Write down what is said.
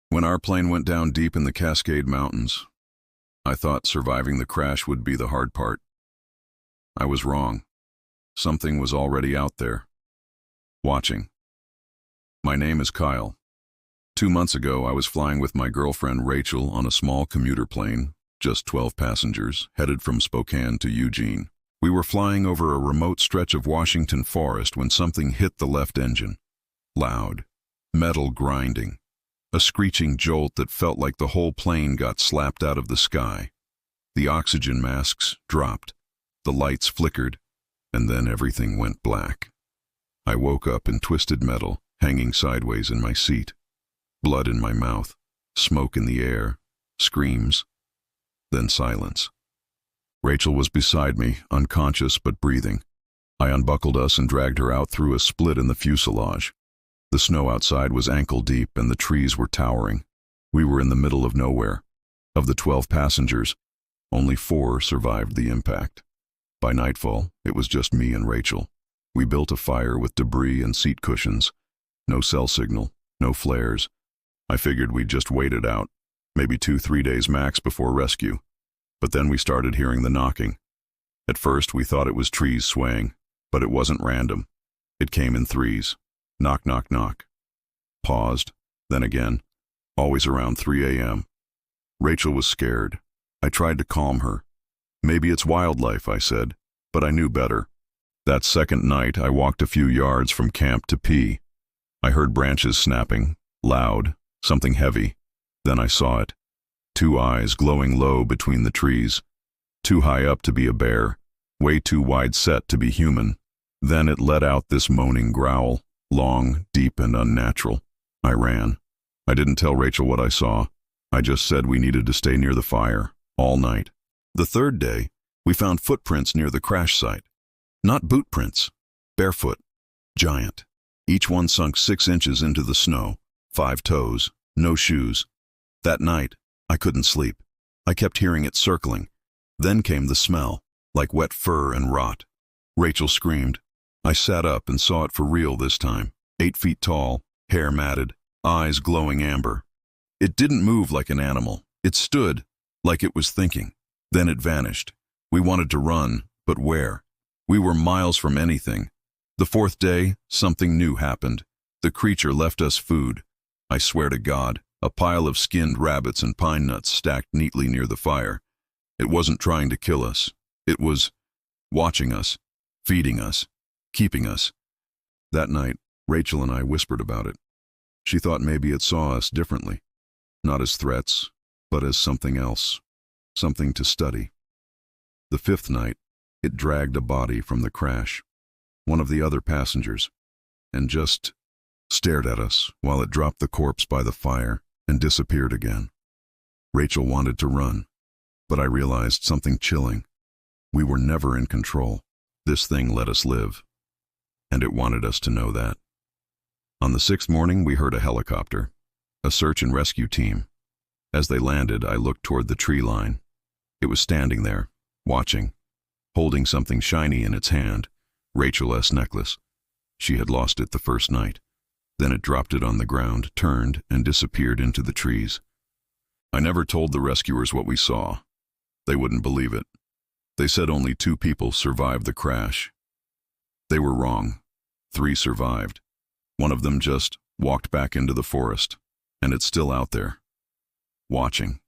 When our plane went down deep in the Cascade Mountains, I thought surviving the crash would be the hard part. I was wrong. Something was already out there, watching. My name is Kyle. 2 months ago, I was flying with my girlfriend Rachel on a small commuter plane, just 12 passengers, headed from Spokane to Eugene. We were flying over a remote stretch of Washington forest when something hit the left engine. Loud, metal grinding, a screeching jolt that felt like the whole plane got slapped out of the sky. The oxygen masks dropped, the lights flickered, and then everything went black. I woke up in twisted metal, hanging sideways in my seat. Blood in my mouth, smoke in the air, screams, then silence. Rachel was beside me, unconscious but breathing. I unbuckled us and dragged her out through a split in the fuselage. The snow outside was ankle deep and the trees were towering. We were in the middle of nowhere. Of the 12 passengers, only 4 survived the impact. By nightfall, it was just me and Rachel. We built a fire with debris and seat cushions. No cell signal, no flares. I figured we'd just wait it out, maybe 2-3 days max before rescue. But then we started hearing the knocking. At first, we thought it was trees swaying, but it wasn't random. It came in threes. Knock, knock, knock. Paused, then again, always around 3 a.m. Rachel was scared. I tried to calm her. Maybe it's wildlife, I said, but I knew better. That second night, I walked a few yards from camp to pee. I heard branches snapping, loud, something heavy. Then I saw it. 2 eyes glowing low between the trees. Too high up to be a bear, way too wide set to be human. Then it let out this moaning growl, long, deep, and unnatural. I ran. I didn't tell Rachel what I saw. I just said we needed to stay near the fire, all night. The third day, we found footprints near the crash site. Not boot prints, barefoot, giant. Each one sunk 6 inches into the snow, 5 toes, no shoes. That night, I couldn't sleep. I kept hearing it circling. Then came the smell, like wet fur and rot. Rachel screamed. I sat up and saw it for real this time. 8 feet tall, hair matted, eyes glowing amber. It didn't move like an animal. It stood, like it was thinking. Then it vanished. We wanted to run, but where? We were miles from anything. The 4th day, something new happened. The creature left us food. I swear to God, a pile of skinned rabbits and pine nuts stacked neatly near the fire. It wasn't trying to kill us. It was watching us, feeding us, keeping us. That night, Rachel and I whispered about it. She thought maybe it saw us differently, not as threats, but as something else, something to study. The 5th night, it dragged a body from the crash, one of the other passengers, and just stared at us while it dropped the corpse by the fire and disappeared again. Rachel wanted to run, but I realized something chilling. We were never in control. This thing let us live, and it wanted us to know that. On the 6th morning, we heard a helicopter, a search and rescue team. As they landed, I looked toward the tree line. It was standing there, watching, holding something shiny in its hand, Rachel's necklace. She had lost it the first night. Then it dropped it on the ground, turned, and disappeared into the trees. I never told the rescuers what we saw. They wouldn't believe it. They said only 2 people survived the crash. They were wrong. 3 survived. One of them just walked back into the forest, and it's still out there, watching.